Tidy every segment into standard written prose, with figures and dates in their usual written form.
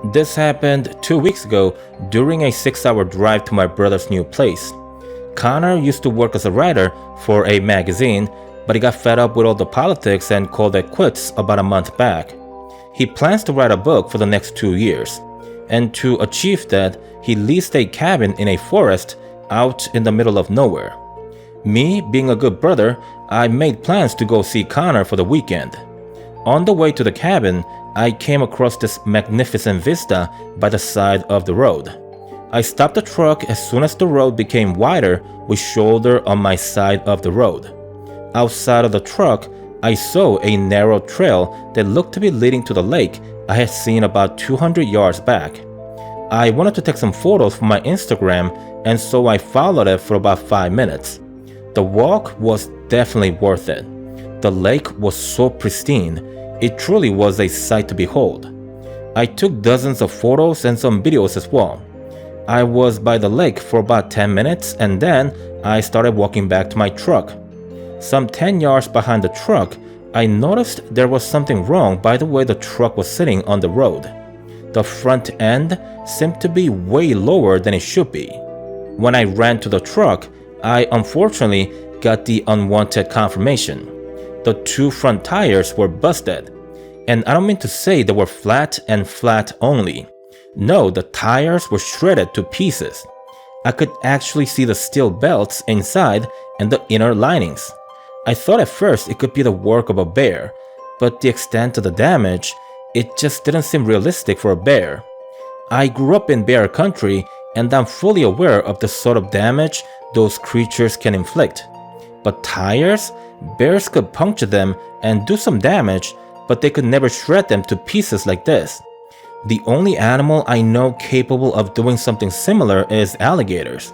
This happened 2 weeks ago during a 6-hour drive to my brother's new place. Connor used to work as a writer for a magazine, but he got fed up with all the politics and called it quits about a month back. He plans to write a book for the next 2 years, and to achieve that, he leased a cabin in a forest out in the middle of nowhere. Me, being a good brother, I made plans to go see Connor for the weekend. On the way to the cabin, I came across this magnificent vista by the side of the road. I stopped the truck as soon as the road became wider with shoulder on my side of the road. Outside of the truck, I saw a narrow trail that looked to be leading to the lake I had seen about 200 yards back. I wanted to take some photos for my Instagram, and so I followed it for about 5 minutes. The walk was definitely worth it. The lake was so pristine, it truly was a sight to behold. I took dozens of photos and some videos as well. I was by the lake for about 10 minutes and then I started walking back to my truck. Some 10 yards behind the truck, I noticed there was something wrong by the way the truck was sitting on the road. The front end seemed to be way lower than it should be. When I ran to the truck, I unfortunately got the unwanted confirmation. The 2 front tires were busted. And I don't mean to say they were flat and flat only. No, the tires were shredded to pieces. I could actually see the steel belts inside and the inner linings. I thought at first it could be the work of a bear, but the extent of the damage, it just didn't seem realistic for a bear. I grew up in bear country and I'm fully aware of the sort of damage those creatures can inflict. But tires? Bears could puncture them and do some damage, but they could never shred them to pieces like this. The only animal I know capable of doing something similar is alligators.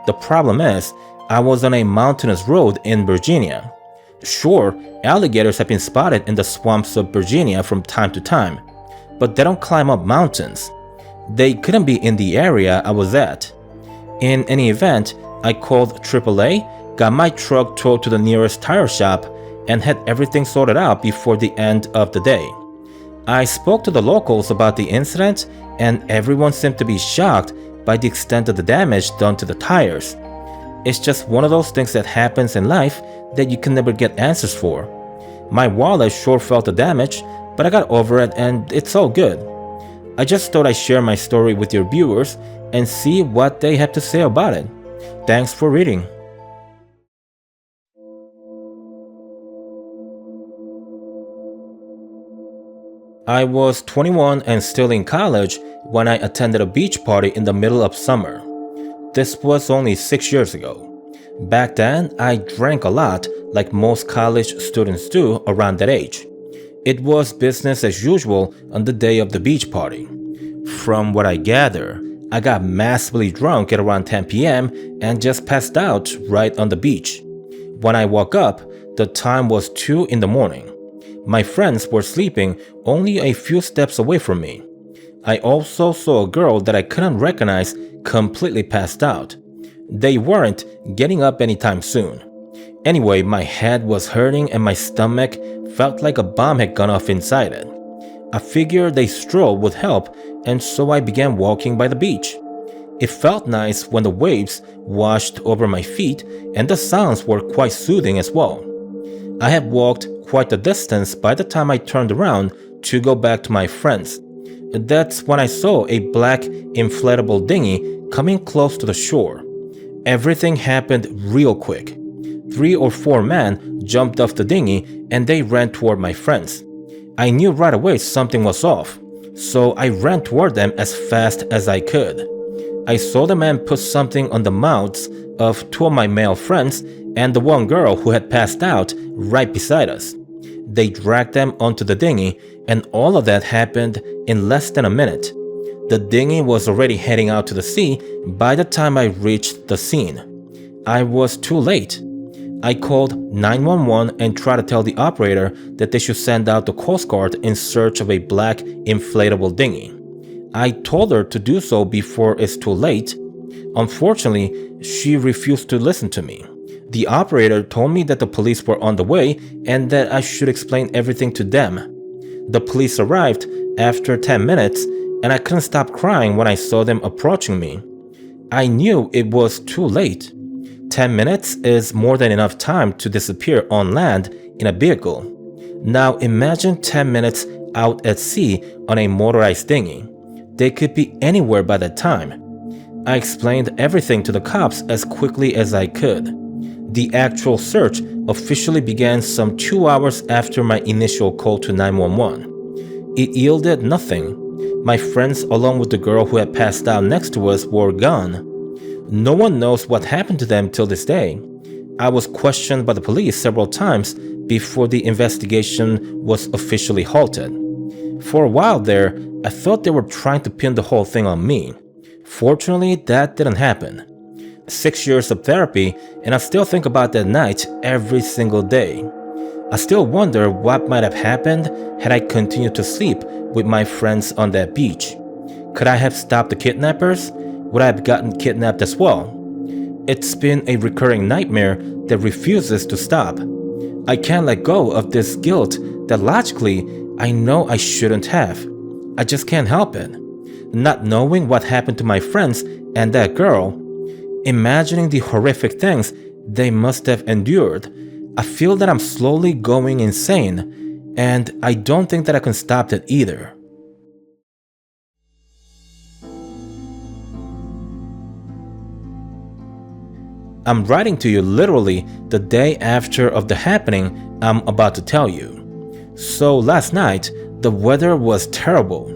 The problem is, I was on a mountainous road in Virginia. Sure, alligators have been spotted in the swamps of Virginia from time to time, but they don't climb up mountains. They couldn't be in the area I was at. In any event, I called AAA, got my truck towed to the nearest tire shop, and had everything sorted out before the end of the day. I spoke to the locals about the incident, and everyone seemed to be shocked by the extent of the damage done to the tires. It's just one of those things that happens in life that you can never get answers for. My wallet sure felt the damage, but I got over it and it's all good. I just thought I'd share my story with your viewers and see what they have to say about it. Thanks for reading. I was 21 and still in college when I attended a beach party in the middle of summer. This was only 6 years ago. Back then, I drank a lot like most college students do around that age. It was business as usual on the day of the beach party. From what I gather, I got massively drunk at around 10 p.m. and just passed out right on the beach. When I woke up, the time was 2 in the morning. My friends were sleeping only a few steps away from me. I also saw a girl that I couldn't recognize completely passed out. They weren't getting up anytime soon. Anyway, my head was hurting and my stomach felt like a bomb had gone off inside it. I figured a stroll would help, and so I began walking by the beach. It felt nice when the waves washed over my feet and the sounds were quite soothing as well. I had walked quite a distance by the time I turned around to go back to my friends. That's when I saw a black inflatable dinghy coming close to the shore. Everything happened real quick. 3 or 4 men jumped off the dinghy and they ran toward my friends. I knew right away something was off, so I ran toward them as fast as I could. I saw the men put something on the mouths of 2 of my male friends and the one girl who had passed out right beside us. They dragged them onto the dinghy, and all of that happened in less than a minute. The dinghy was already heading out to the sea by the time I reached the scene. I was too late. I called 911 and tried to tell the operator that they should send out the Coast Guard in search of a black inflatable dinghy. I told her to do so before it's too late. Unfortunately, she refused to listen to me. The operator told me that the police were on the way and that I should explain everything to them. The police arrived after 10 minutes and I couldn't stop crying when I saw them approaching me. I knew it was too late. 10 minutes is more than enough time to disappear on land in a vehicle. Now imagine 10 minutes out at sea on a motorized dinghy. They could be anywhere by that time. I explained everything to the cops as quickly as I could. The actual search officially began some 2 hours after my initial call to 911. It yielded nothing. My friends, along with the girl who had passed out next to us, were gone. No one knows what happened to them till this day. I was questioned by the police several times before the investigation was officially halted. For a while there, I thought they were trying to pin the whole thing on me. Fortunately, that didn't happen. 6 years of therapy, and I still think about that night every single day. I still wonder what might have happened had I continued to sleep with my friends on that beach. Could I have stopped the kidnappers? Would I have gotten kidnapped as well? It's been a recurring nightmare that refuses to stop. I can't let go of this guilt that logically I know I shouldn't have. I just can't help it. Not knowing what happened to my friends and that girl, imagining the horrific things they must have endured, I feel that I'm slowly going insane, and I don't think that I can stop it either. I'm writing to you literally the day after of the happening I'm about to tell you. So last night, the weather was terrible.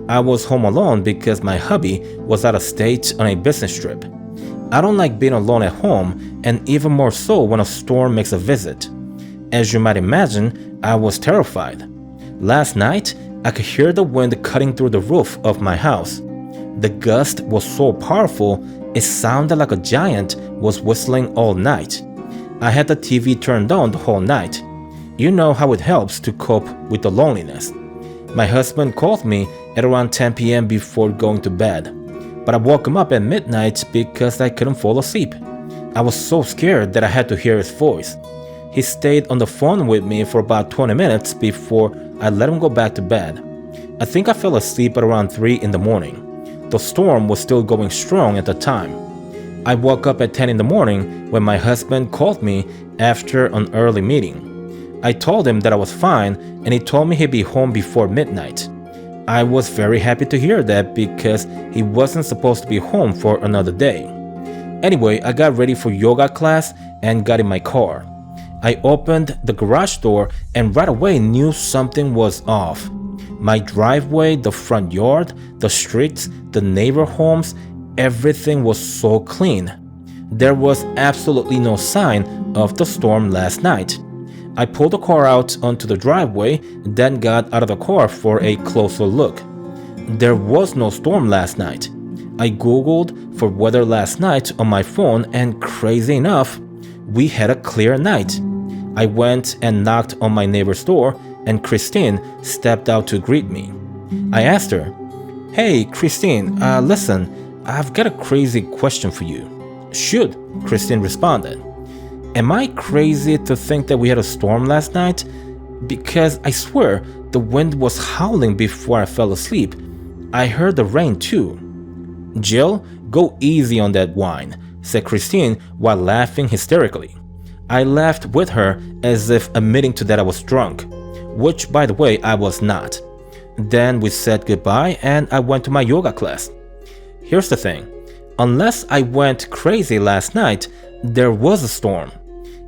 I was home alone because my hubby was out of state on a business trip. I don't like being alone at home, and even more so when a storm makes a visit. As you might imagine, I was terrified. Last night, I could hear the wind cutting through the roof of my house. The gust was so powerful, it sounded like a giant was whistling all night. I had the TV turned on the whole night. You know how it helps to cope with the loneliness. My husband called me at around 10 p.m. before going to bed, but I woke him up at midnight because I couldn't fall asleep. I was so scared that I had to hear his voice. He stayed on the phone with me for about 20 minutes before I let him go back to bed. I think I fell asleep at around 3 in the morning. The storm was still going strong at the time. I woke up at 10 in the morning when my husband called me after an early meeting. I told him that I was fine, and he told me he'd be home before midnight. I was very happy to hear that because he wasn't supposed to be home for another day. Anyway, I got ready for yoga class and got in my car. I opened the garage door and right away knew something was off. My driveway, the front yard, the streets, the neighbor homes, everything was so clean. There was absolutely no sign of the storm last night. I pulled the car out onto the driveway, then got out of the car for a closer look. There was no storm last night. I googled for weather last night on my phone, and crazy enough, we had a clear night. I went and knocked on my neighbor's door, and Christine stepped out to greet me. I asked her, "Hey Christine, listen, I've got a crazy question for you." "Shoot," Christine responded. "Am I crazy to think that we had a storm last night? Because I swear the wind was howling before I fell asleep. I heard the rain too." "Jill, go easy on that wine," said Christine while laughing hysterically. I laughed with her as if admitting to that I was drunk, which by the way I was not. Then we said goodbye and I went to my yoga class. Here's the thing, unless I went crazy last night, there was a storm.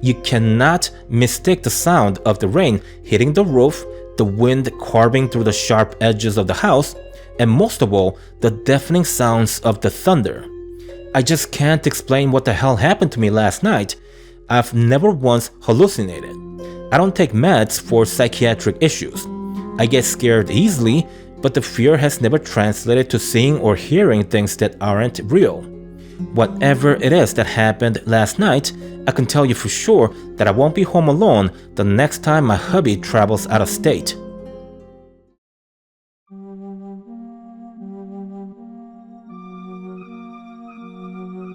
You cannot mistake the sound of the rain hitting the roof, the wind carving through the sharp edges of the house, and most of all, the deafening sounds of the thunder. I just can't explain what the hell happened to me last night. I've never once hallucinated. I don't take meds for psychiatric issues. I get scared easily, but the fear has never translated to seeing or hearing things that aren't real. Whatever it is that happened last night, I can tell you for sure that I won't be home alone the next time my hubby travels out of state.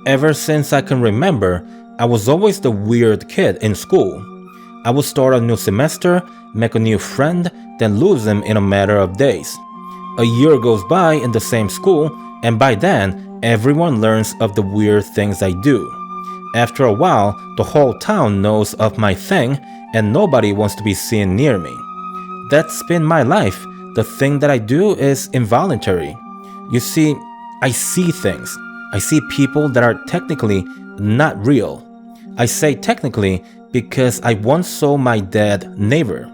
Ever since I can remember, I was always the weird kid in school. I would start a new semester, make a new friend, then lose him in a matter of days. A year goes by in the same school, and by then, everyone learns of the weird things I do. After a while, the whole town knows of my thing, and nobody wants to be seen near me. That's been my life. The thing that I do is involuntary. You see, I see things. I see people that are technically not real. I say technically because I once saw my dead neighbor.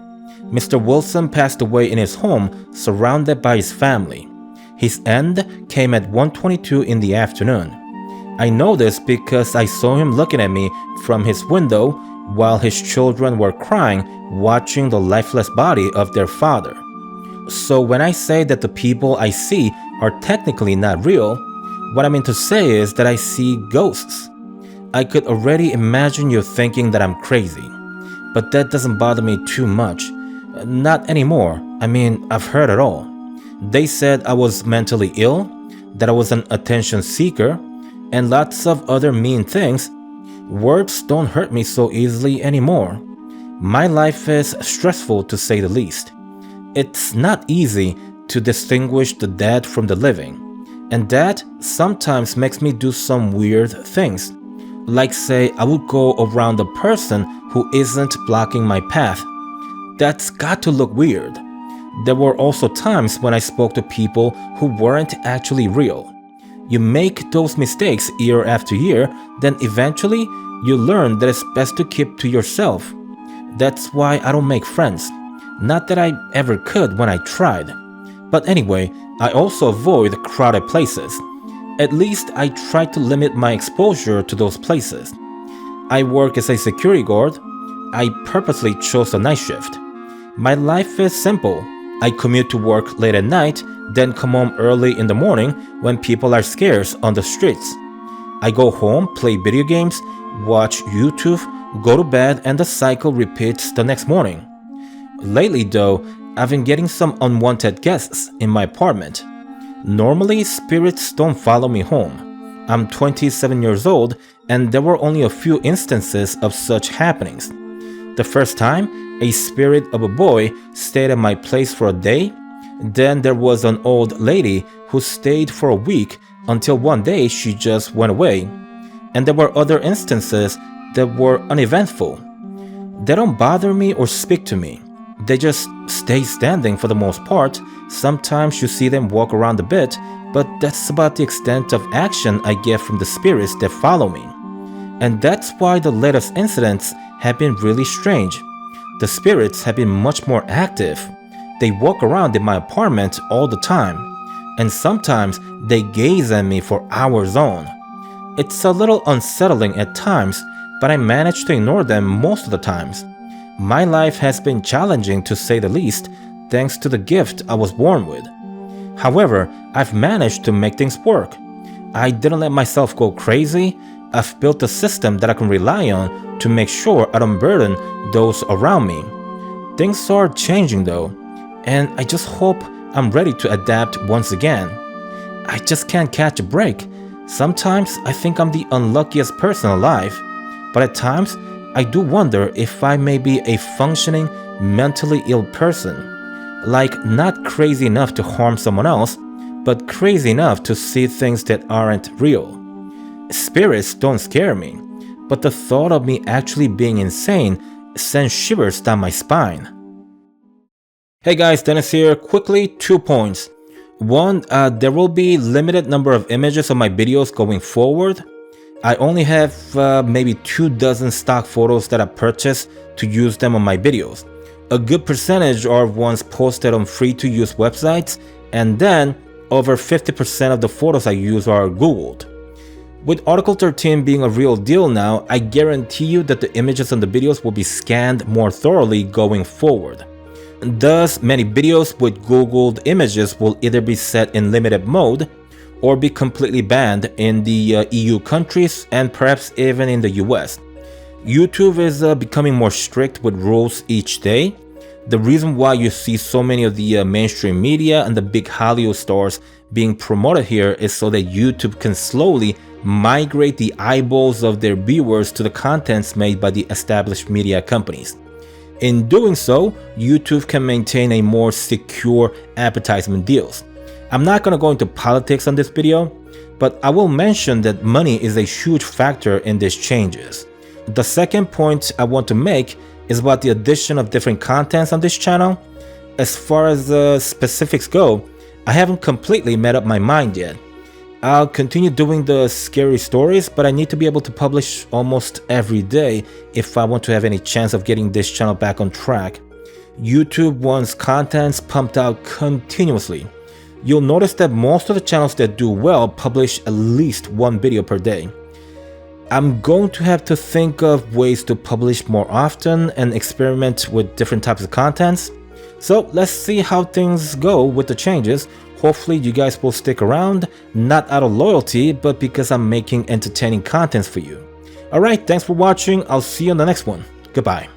Mr. Wilson passed away in his home, surrounded by his family. His end came at 1:22 in the afternoon. I know this because I saw him looking at me from his window while his children were crying, watching the lifeless body of their father. So when I say that the people I see are technically not real, what I mean to say is that I see ghosts. I could already imagine you thinking that I'm crazy, but that doesn't bother me too much. Not anymore. I mean, I've heard it all. They said I was mentally ill, that I was an attention seeker, and lots of other mean things. Words don't hurt me so easily anymore. My life is stressful to say the least. It's not easy to distinguish the dead from the living, and that sometimes makes me do some weird things. Like say I would go around a person who isn't blocking my path. That's got to look weird. There were also times when I spoke to people who weren't actually real. You make those mistakes year after year, then eventually you learn that it's best to keep to yourself. That's why I don't make friends. Not that I ever could when I tried. But anyway, I also avoid crowded places. At least I try to limit my exposure to those places. I work as a security guard. I purposely chose a night shift. My life is simple. I commute to work late at night, then come home early in the morning when people are scarce on the streets. I go home, play video games, watch YouTube, go to bed, and the cycle repeats the next morning. Lately though, I've been getting some unwanted guests in my apartment. Normally, spirits don't follow me home. I'm 27 years old, and there were only a few instances of such happenings. The first time, a spirit of a boy stayed at my place for a day. Then there was an old lady who stayed for a week until one day she just went away. And there were other instances that were uneventful. They don't bother me or speak to me. They just stay standing for the most part. Sometimes you see them walk around a bit, but that's about the extent of action I get from the spirits that follow me. And that's why the latest incidents have been really strange. The spirits have been much more active. They walk around in my apartment all the time, and sometimes they gaze at me for hours on. It's a little unsettling at times, but I manage to ignore them most of the times. My life has been challenging to say the least, thanks to the gift I was born with. However, I've managed to make things work. I didn't let myself go crazy. I've built a system that I can rely on to make sure I don't burden those around me. Things are changing though, and I just hope I'm ready to adapt once again. I just can't catch a break. Sometimes I think I'm the unluckiest person alive, but at times I do wonder if I may be a functioning, mentally ill person. Like not crazy enough to harm someone else, but crazy enough to see things that aren't real. Spirits don't scare me, but the thought of me actually being insane sends shivers down my spine. Hey guys, Dennis here. Quickly, 2 points. One, there will be limited number of images of my videos going forward. I only have maybe 24 stock photos that I purchased to use them on my videos. A good percentage are ones posted on free-to-use websites, and then over 50% of the photos I use are Googled. With Article 13 being a real deal now, I guarantee you that the images on the videos will be scanned more thoroughly going forward. Thus, many videos with Googled images will either be set in limited mode or be completely banned in the EU countries and perhaps even in the US. YouTube is becoming more strict with rules each day. The reason why you see so many of the mainstream media and the big Hollywood stars being promoted here is so that YouTube can slowly migrate the eyeballs of their viewers to the contents made by the established media companies. In doing so, YouTube can maintain a more secure advertisement deals. I'm not gonna go into politics on this video, but I will mention that money is a huge factor in these changes. The second point I want to make is about the addition of different contents on this channel. As far as the specifics go, I haven't completely made up my mind yet. I'll continue doing the scary stories, but I need to be able to publish almost every day if I want to have any chance of getting this channel back on track. YouTube wants contents pumped out continuously. You'll notice that most of the channels that do well publish at least one video per day. I'm going to have to think of ways to publish more often and experiment with different types of contents. So let's see how things go with the changes. Hopefully you guys will stick around, not out of loyalty, but because I'm making entertaining contents for you. Alright, thanks for watching. I'll see you on the next one. Goodbye.